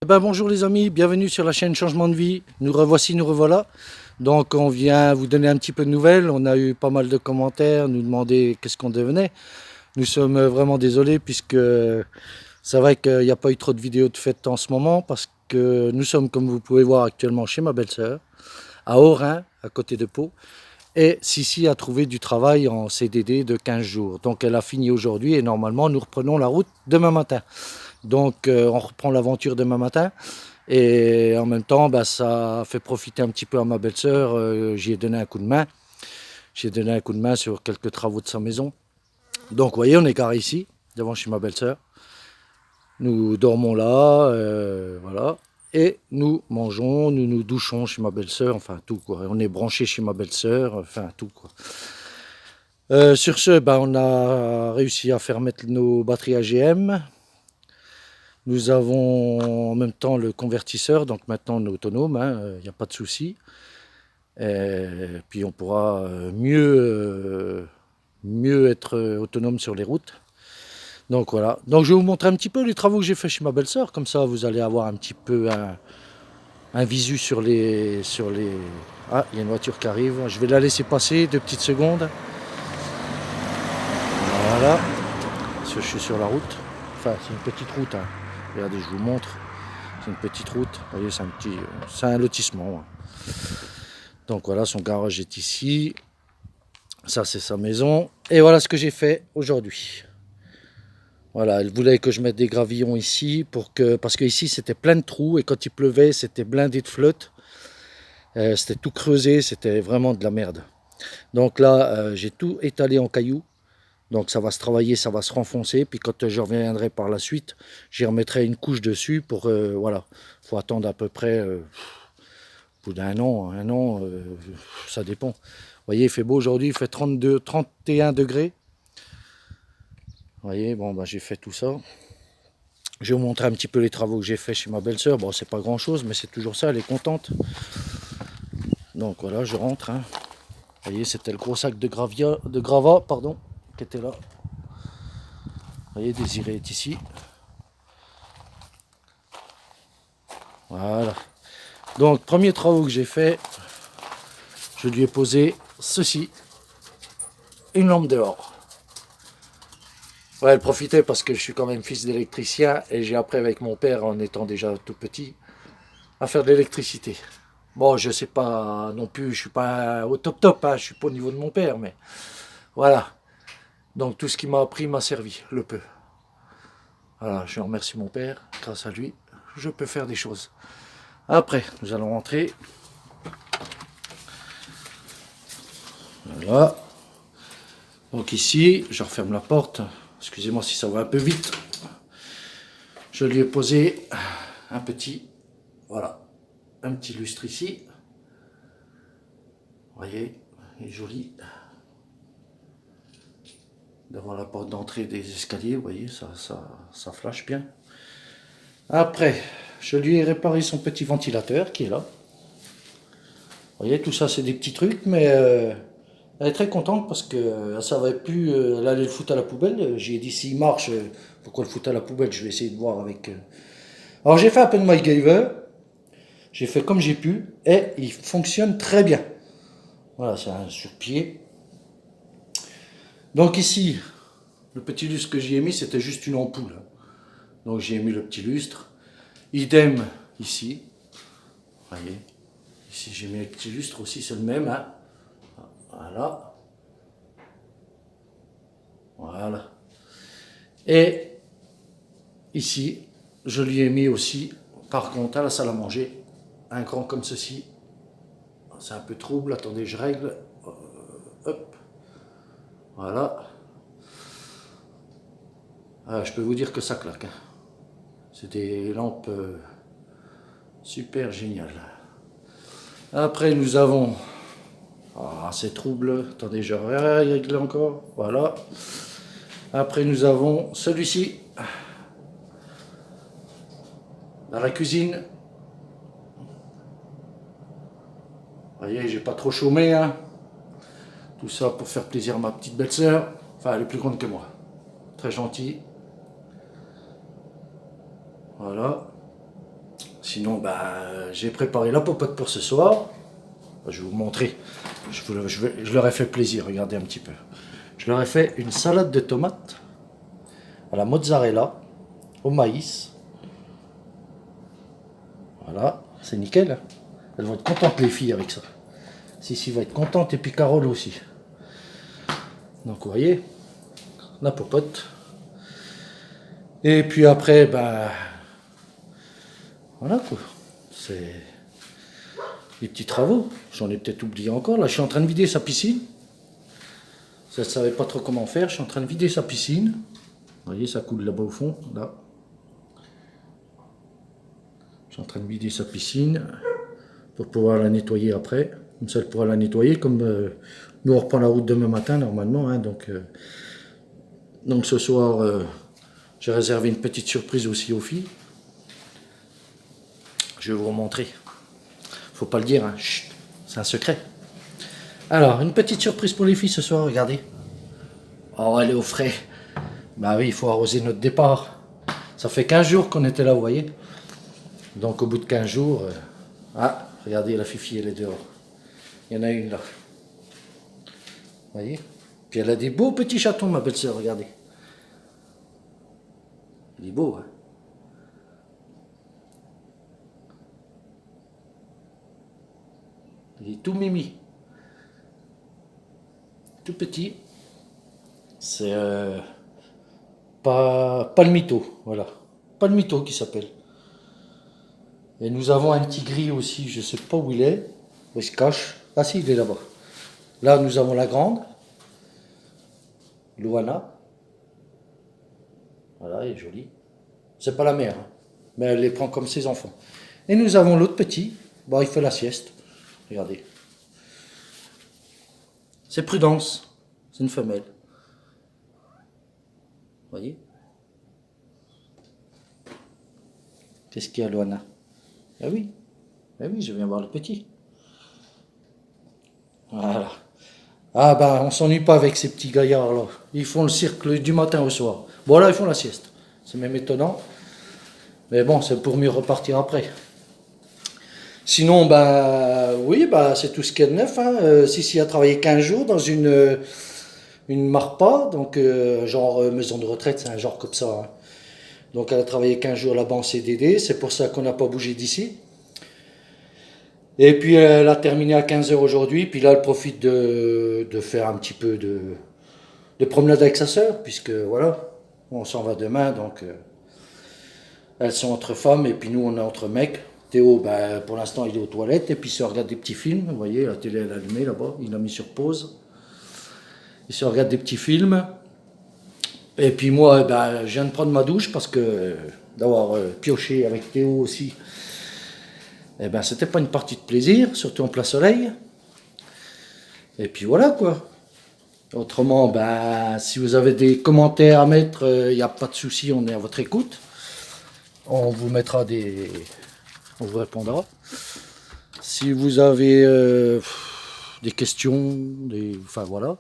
Bonjour les amis, bienvenue sur la chaîne Changement de Vie. Nous revoici, nous revoilà. Donc on vient vous donner un petit peu de nouvelles. On a eu pas mal de commentaires, nous demander qu'est-ce qu'on devenait. Nous sommes vraiment désolés puisque c'est vrai qu'il n'y a pas eu trop de vidéos de fête en ce moment parce que nous sommes, comme vous pouvez voir actuellement, chez ma belle-sœur, à Orin, à côté de Pau. Et Sissi a trouvé du travail en CDD de 15 jours. Donc elle a fini aujourd'hui et normalement nous reprenons la route demain matin. Donc on reprend l'aventure demain matin. Et en même temps, ça fait profiter un petit peu à ma belle-sœur. J'y ai donné un coup de main. J'ai donné un coup de main sur quelques travaux de sa maison. Donc vous voyez, on est garé ici, devant chez ma belle-sœur. Nous dormons là, voilà. Et nous mangeons, nous nous douchons chez ma belle-sœur, enfin tout quoi. On est branché chez ma belle-sœur, enfin tout quoi. Sur ce, on a réussi à faire mettre nos batteries AGM. Nous avons en même temps le convertisseur, donc maintenant on est autonome, il n'y a pas de souci. Et puis on pourra mieux être autonome sur les routes. Donc voilà. Donc je vais vous montrer un petit peu les travaux que j'ai fait chez ma belle-sœur, comme ça vous allez avoir un petit peu un visu sur les. Ah, il y a une voiture qui arrive. Je vais la laisser passer 2 petites secondes. Voilà. Parce que je suis sur la route. Enfin, c'est une petite route. Regardez, je vous montre. C'est une petite route. Vous voyez, c'est un lotissement. Donc voilà, son garage est ici. Ça, c'est sa maison. Et voilà ce que j'ai fait aujourd'hui. Voilà, elle voulait que je mette des gravillons ici parce que ici c'était plein de trous et quand il pleuvait, c'était blindé de flotte. C'était tout creusé, c'était vraiment de la merde. Donc là, j'ai tout étalé en cailloux. Donc ça va se travailler, ça va se renfoncer. Puis quand je reviendrai par la suite, j'y remettrai une couche dessus pour voilà. Faut attendre à peu près au bout d'un an, ça dépend. Vous voyez, il fait beau aujourd'hui, il fait 32, 31 degrés. Vous voyez, bon j'ai fait tout ça. Je vais vous montrer un petit peu les travaux que j'ai fait chez ma belle-sœur. Bon, c'est pas grand chose, mais c'est toujours ça, elle est contente. Donc voilà, je rentre. Vous voyez, c'était le gros sac de gravats, pardon, qui était là. Vous voyez, Désiré est ici. Voilà. Donc, premier travaux que j'ai fait, je lui ai posé ceci. Une lampe dehors. Ouais, elle profitait parce que je suis quand même fils d'électricien et j'ai appris avec mon père, en étant déjà tout petit, à faire de l'électricité. Bon, je sais pas non plus, je suis pas au top, je suis pas au niveau de mon père, mais voilà. Donc tout ce qu'il m'a appris m'a servi, le peu. Voilà, je remercie mon père, grâce à lui, je peux faire des choses. Après, nous allons rentrer. Voilà. Donc ici, je referme la porte. Excusez-moi si ça va un peu vite. Je lui ai posé un petit, voilà, un petit lustre ici. Vous voyez, il est joli. Devant la porte d'entrée des escaliers, vous voyez, ça flash bien. Après, je lui ai réparé son petit ventilateur qui est là. Vous voyez, tout ça c'est des petits trucs, mais elle est très contente parce que elle savait plus, elle allait le foutre à la poubelle. J'ai dit s'il marche, pourquoi le foutre à la poubelle? Je vais essayer de voir avec. Alors j'ai fait un peu de MacGyver, j'ai fait comme j'ai pu et il fonctionne très bien. Voilà, c'est un sur-pied. Donc ici, le petit lustre que j'y ai mis, c'était juste une ampoule. Donc j'ai mis le petit lustre. Idem ici. Vous voyez. Ici j'ai mis le petit lustre aussi, c'est le même. Voilà. Voilà. Et ici, je lui ai mis aussi, par contre, à la salle à manger, un grand comme ceci. C'est un peu trouble, attendez, je règle. Hop. Voilà. Je peux vous dire que ça claque. C'est des lampes super géniales. Après, nous avons... Ah, c'est trouble. Attendez, je règle encore. Voilà. Après, nous avons celui-ci. Dans la cuisine. Vous voyez, j'ai pas trop chômé. Tout ça pour faire plaisir à ma petite belle-sœur. Enfin, elle est plus grande que moi. Très gentille. Voilà. Sinon, j'ai préparé la popote pour ce soir. Je vais vous montrer. Je leur ai fait plaisir, regardez un petit peu. Je leur ai fait une salade de tomates à la mozzarella, au maïs. Voilà, c'est nickel. Hein. Elles vont être contentes les filles avec ça. Sissi va être contente et puis Carole aussi. Donc vous voyez, la popote. Et puis après, voilà quoi. C'est les petits travaux. J'en ai peut-être oublié encore. Là, je suis en train de vider sa piscine. Ça ne savait pas trop comment faire. Je suis en train de vider sa piscine. Vous voyez, ça coule là-bas au fond. Là. Je suis en train de vider sa piscine pour pouvoir la nettoyer après. Comme ça, elle pourra la nettoyer. Comme nous, on reprend la route demain matin, normalement. Hein, donc ce soir, j'ai réservé une petite surprise aussi aux filles. Je vais vous remontrer. Faut pas le dire, hein. Chut, c'est un secret. Alors, une petite surprise pour les filles ce soir, regardez. Oh, elle est au frais. Bah oui, il faut arroser notre départ. Ça fait 15 jours qu'on était là, vous voyez. Donc au bout de 15 jours... Ah, regardez, la fifi, elle est dehors. Il y en a une là. Vous voyez. Puis elle a des beaux petits chatons, ma belle-sœur, regardez. Il est beau, hein. Il est tout mimi. Tout petit. C'est pas le mytho, voilà. Pas le mytho qui s'appelle. Et nous avons un petit gris aussi, je ne sais pas où il est. Où il se cache. Ah si, il est là-bas. Là, nous avons la grande. Luana. Voilà, elle est jolie. C'est pas la mère, hein, mais elle les prend comme ses enfants. Et nous avons l'autre petit. Bon, il fait la sieste. Regardez. C'est Prudence. C'est une femelle. Vous voyez? Qu'est-ce qu'il y a, Luana? Ah oui. Ah oui, je viens voir le petit. Voilà. Ah on s'ennuie pas avec ces petits gaillards là. Ils font le cirque du matin au soir. Bon là, ils font la sieste. C'est même étonnant. Mais bon, c'est pour mieux repartir après. Sinon, oui, c'est tout ce qu'il y a de neuf. Hein. Sissi a travaillé 15 jours dans une MARPA, donc genre maison de retraite, c'est un genre comme ça. Hein. Donc elle a travaillé 15 jours là-bas en CDD, c'est pour ça qu'on n'a pas bougé d'ici. Et puis elle a terminé à 15 heures aujourd'hui, puis là elle profite de faire un petit peu de promenade avec sa sœur, puisque voilà, on s'en va demain, donc elles sont entre femmes et puis nous on est entre mecs. Théo, pour l'instant il est aux toilettes et puis il se regarde des petits films, vous voyez, la télé elle est allumée là-bas, il l'a mis sur pause. Il se regarde des petits films. Et puis moi, je viens de prendre ma douche parce que d'avoir pioché avec Théo aussi, c'était pas une partie de plaisir, surtout en plein soleil. Et puis voilà quoi. Autrement, si vous avez des commentaires à mettre, il n'y a pas de souci, on est à votre écoute. On vous mettra on vous répondra. Si vous avez des questions, enfin voilà.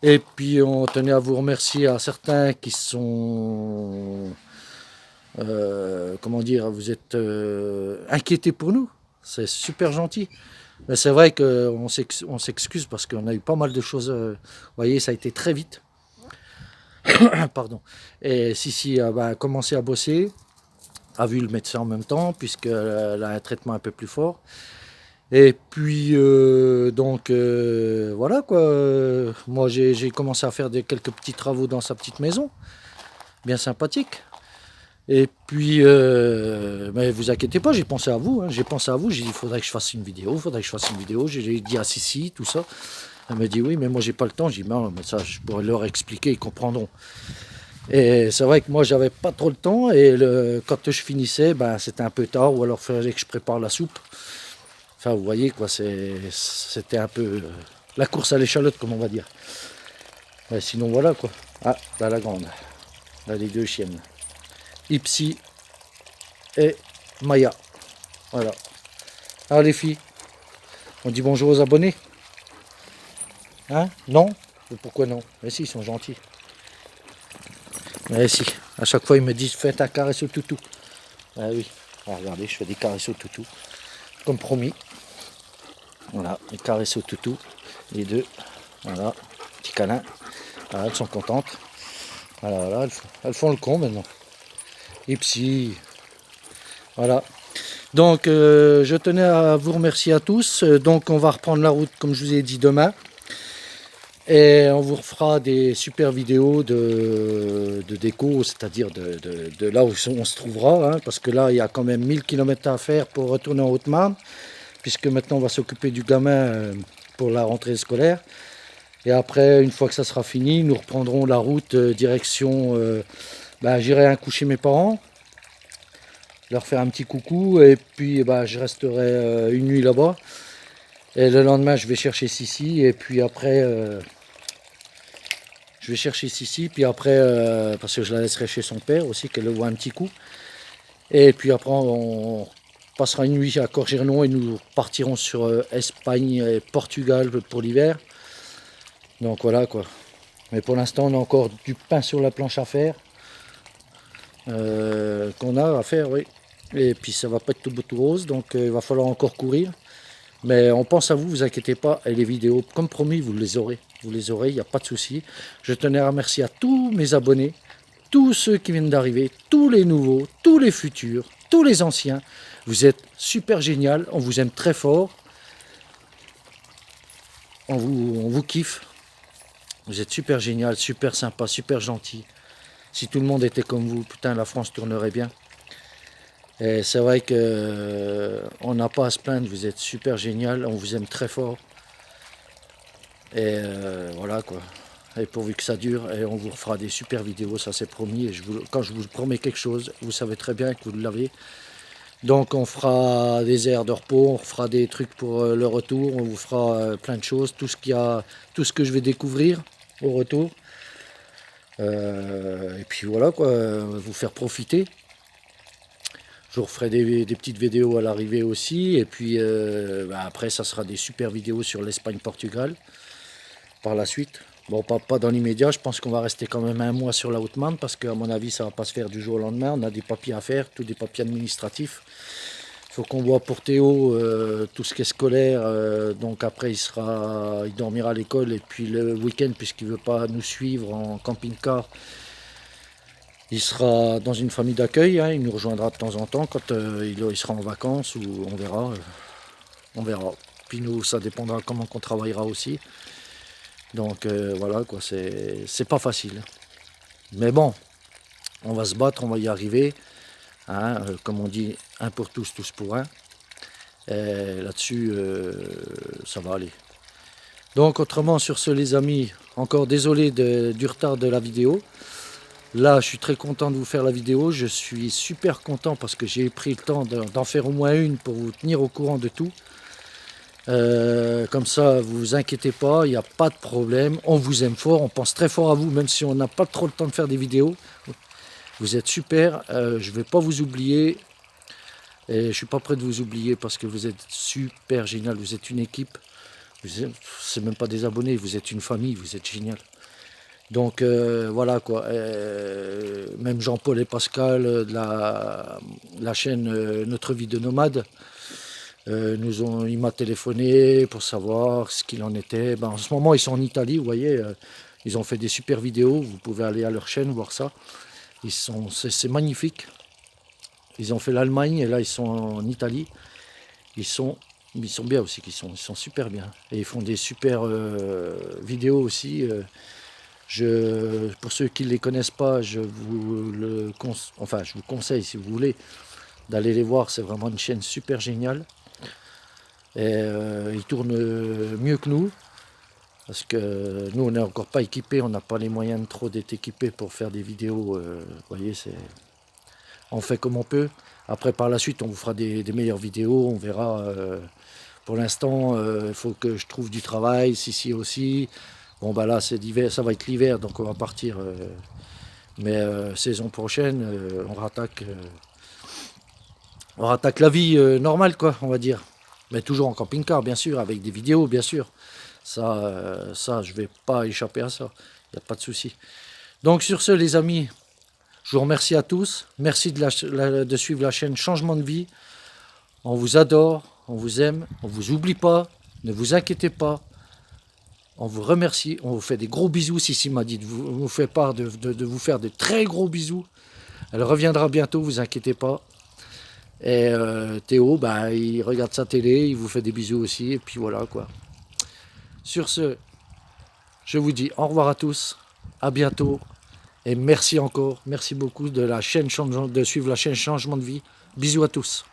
Et puis on tenait à vous remercier à certains qui sont, comment dire, vous êtes inquiétés pour nous. C'est super gentil. Mais c'est vrai qu'on s'excuse parce qu'on a eu pas mal de choses. Vous voyez, ça a été très vite. Pardon. Et Sissi a commencé à bosser, a vu le médecin en même temps, puisqu'elle a un traitement un peu plus fort. Et puis, voilà quoi. Moi, j'ai commencé à faire quelques petits travaux dans sa petite maison, bien sympathique. Et puis, mais vous inquiétez pas, j'ai pensé à vous. Hein, j'ai pensé à vous, j'ai dit, il faudrait que je fasse une vidéo, J'ai dit à Sissi, tout ça. Elle m'a dit, oui, mais moi, j'ai pas le temps. J'ai dit, non, mais ça, je pourrais leur expliquer, ils comprendront. Et c'est vrai que moi, j'avais pas trop le temps. Et quand je finissais, c'était un peu tard, ou alors il fallait que je prépare la soupe. Enfin, vous voyez, quoi, c'était un peu la course à l'échalote, comme on va dire. Ouais, sinon, voilà, quoi. Ah, là, la grande. Là, les deux chiennes. Ipsy et Maya. Voilà. Alors, les filles, on dit bonjour aux abonnés. Hein? Non? Et pourquoi non? Mais si, ils sont gentils. Mais si, à chaque fois, ils me disent, fais ta caresse au toutou. Ah oui. Alors, regardez, je fais des caresses au toutou, comme promis. Voilà, les caresses au toutou, les deux. Voilà, petit câlin. Voilà, elles sont contentes. Voilà, voilà, elles font le con maintenant. Et puis, voilà. Donc, je tenais à vous remercier à tous. Donc, on va reprendre la route, comme je vous ai dit, demain. Et on vous refera des super vidéos de déco, c'est-à-dire de là où on se trouvera. Hein, parce que là, il y a quand même 1000 km à faire pour retourner en Haute-Marne. Puisque maintenant, on va s'occuper du gamin pour la rentrée scolaire. Et après, une fois que ça sera fini, nous reprendrons la route direction... j'irai un coup chez mes parents, leur faire un petit coucou, et puis je resterai une nuit là-bas. Et le lendemain, je vais chercher Sissi, et puis après... je vais chercher Sissi, puis après, parce que je la laisserai chez son père aussi, qu'elle le voit un petit coup. Et puis après, on passera une nuit à Corgernon, et nous partirons sur Espagne et Portugal pour l'hiver. Donc voilà quoi. Mais pour l'instant, on a encore du pain sur la planche à faire. Qu'on a à faire, oui. Et puis ça va pas être tout beau tout rose, donc il va falloir encore courir. Mais on pense à vous, vous inquiétez pas. Et les vidéos, comme promis, vous les aurez. Vous les aurez, il n'y a pas de souci. Je tenais à remercier à tous mes abonnés, tous ceux qui viennent d'arriver, tous les nouveaux, tous les futurs, tous les anciens. Vous êtes super génial, on vous aime très fort. On vous kiffe. Vous êtes super génial, super sympa, super gentil. Si tout le monde était comme vous, putain, la France tournerait bien. Et c'est vrai que on n'a pas à se plaindre, vous êtes super génial, on vous aime très fort. Et voilà quoi. Et pourvu que ça dure, et on vous fera des super vidéos, ça c'est promis. Et quand je vous promets quelque chose, vous savez très bien que vous l'avez. Donc on fera des aires de repos, on fera des trucs pour le retour, on vous fera plein de choses, tout ce que je vais découvrir au retour. Et puis voilà quoi, vous faire profiter. Je vous referai des petites vidéos à l'arrivée aussi. Et puis après, ça sera des super vidéos sur l'Espagne-Portugal par la suite. Bon, pas dans l'immédiat. Je pense qu'on va rester quand même un mois sur la Haute-Marne parce qu'à mon avis, ça ne va pas se faire du jour au lendemain. On a des papiers à faire, tous des papiers administratifs. Il faut qu'on voit pour Théo tout ce qui est scolaire. Donc après, il dormira à l'école. Et puis le week-end, puisqu'il ne veut pas nous suivre en camping-car, il sera dans une famille d'accueil, hein, il nous rejoindra de temps en temps quand il sera en vacances, ou on verra. On verra. Puis nous, ça dépendra comment on travaillera aussi. Donc voilà, quoi, c'est pas facile. Mais bon, on va se battre, on va y arriver. Hein, comme on dit, un pour tous, tous pour un. Et là-dessus, ça va aller. Donc autrement, sur ce les amis, encore désolé du retard de la vidéo. Là, je suis très content de vous faire la vidéo. Je suis super content parce que j'ai pris le temps d'en faire au moins une pour vous tenir au courant de tout. Comme ça, vous vous inquiétez pas, il n'y a pas de problème. On vous aime fort, on pense très fort à vous, même si on n'a pas trop le temps de faire des vidéos. Vous êtes super, je ne vais pas vous oublier. Et je ne suis pas prêt de vous oublier parce que vous êtes super génial. Vous êtes une équipe. C'est même pas des abonnés, vous êtes une famille, vous êtes génial. Donc voilà quoi, même Jean-Paul et Pascal de la chaîne Notre Vie de Nomade, il m'a téléphoné pour savoir ce qu'il en était. En ce moment ils sont en Italie, vous voyez, ils ont fait des super vidéos, vous pouvez aller à leur chaîne voir ça. C'est magnifique. Ils ont fait l'Allemagne et là ils sont en Italie. Ils sont bien aussi, ils sont super bien. Et ils font des super vidéos aussi. Pour ceux qui ne les connaissent pas, je vous conseille, si vous voulez, d'aller les voir. C'est vraiment une chaîne super géniale. Et ils tournent mieux que nous. Parce que nous, on n'est encore pas équipés. On n'a pas les moyens de trop d'être équipés pour faire des vidéos. Vous voyez, on fait comme on peut. Après, par la suite, on vous fera des meilleures vidéos. On verra. Pour l'instant, il faut que je trouve du travail. Si aussi. Bon bah là c'est l'hiver, ça va être l'hiver, donc on va partir. Mais saison prochaine, on rattaque la vie normale quoi, on va dire. Mais toujours en camping-car bien sûr, avec des vidéos bien sûr. Ça je vais pas échapper à ça, il n'y a pas de souci. Donc sur ce les amis, Je vous remercie à tous. Merci de suivre la chaîne Changement de Vie. On vous adore, on vous aime, on ne vous oublie pas. Ne vous inquiétez pas. On vous remercie. On vous fait des gros bisous. Sissi m'a dit de vous faire part de vous faire de très gros bisous. Elle reviendra bientôt, vous inquiétez pas. Et Théo, bah, il regarde sa télé, il vous fait des bisous aussi. Et puis voilà quoi. Sur ce, je vous dis au revoir à tous. À bientôt. Et merci encore. Merci beaucoup de suivre la chaîne Changement de Vie. Bisous à tous.